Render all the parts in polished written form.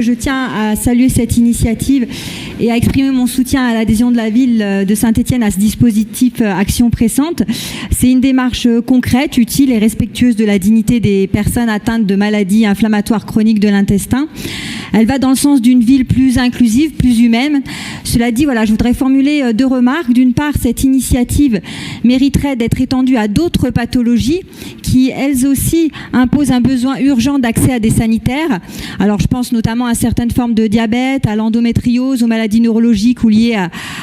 Je tiens à saluer cette initiative et à exprimer mon soutien à l'adhésion de la ville de Saint-Étienne à ce dispositif Action Pressante. C'est une démarche concrète, utile et respectueuse de la dignité des personnes atteintes de maladies inflammatoires chroniques de l'intestin. Elle va dans le sens d'une ville plus inclusive, plus humaine. Cela dit, je voudrais formuler deux remarques. D'une part, cette initiative mériterait d'être étendue à d'autres pathologies qui, elles aussi, imposent un besoin urgent d'accès à des sanitaires. Alors, je pense notamment à certaines formes de diabète, à l'endométriose, aux maladies neurologiques ou liées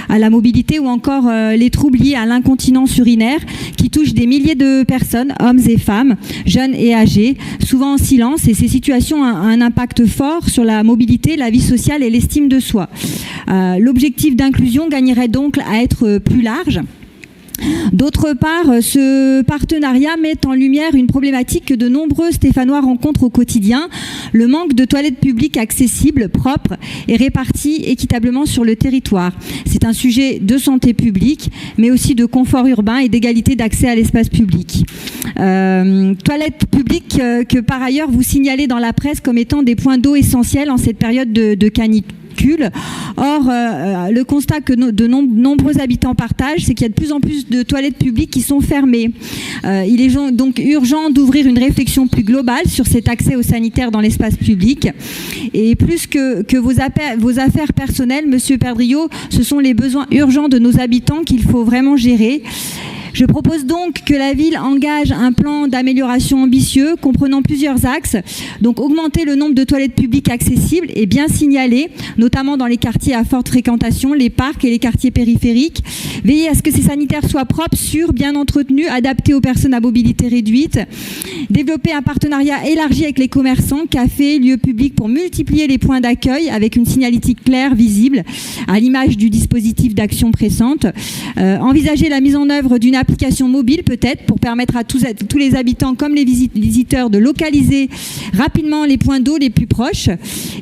à la mobilité, ou encore les troubles liés à l'incontinence urinaire qui touchent des milliers de personnes, hommes et femmes, jeunes et âgés, souvent en silence. Et ces situations ont un impact fort sur la mobilité, la vie sociale et l'estime de soi. L'objectif d'inclusion gagnerait donc à être plus large. D'autre part, ce partenariat met en lumière une problématique que de nombreux Stéphanois rencontrent au quotidien, le manque de toilettes publiques accessibles, propres et réparties équitablement sur le territoire. C'est un sujet de santé publique, mais aussi de confort urbain et d'égalité d'accès à l'espace public. Toilettes publiques que par ailleurs vous signalez dans la presse comme étant des points d'eau essentiels en cette période de canicule. Or, le constat que de nombreux habitants partagent, c'est qu'il y a de plus en plus de toilettes publiques qui sont fermées. Il est donc urgent d'ouvrir une réflexion plus globale sur cet accès aux sanitaires dans l'espace public. Et plus que vos affaires personnelles, Monsieur Perdriau, ce sont les besoins urgents de nos habitants qu'il faut vraiment gérer. Je propose donc que la ville engage un plan d'amélioration ambitieux comprenant plusieurs axes. Donc augmenter le nombre de toilettes publiques accessibles et bien signalées, notamment dans les quartiers à forte fréquentation, les parcs et les quartiers périphériques. Veiller à ce que ces sanitaires soient propres, sûrs, bien entretenus, adaptés aux personnes à mobilité réduite. Développer un partenariat élargi avec les commerçants, cafés, lieux publics pour multiplier les points d'accueil avec une signalétique claire, visible, à l'image du dispositif d'Action Pressante. Envisager la mise en œuvre d'une application mobile peut-être pour permettre à tous les habitants comme les visiteurs de localiser rapidement les points d'eau les plus proches.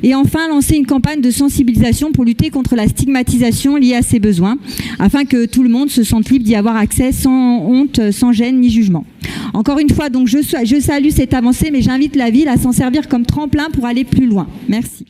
Et enfin, lancer une campagne de sensibilisation pour lutter contre la stigmatisation liée à ces besoins, afin que tout le monde se sente libre d'y avoir accès sans honte, sans gêne ni jugement. Encore une fois, donc je salue cette avancée, mais j'invite la ville à s'en servir comme tremplin pour aller plus loin. Merci.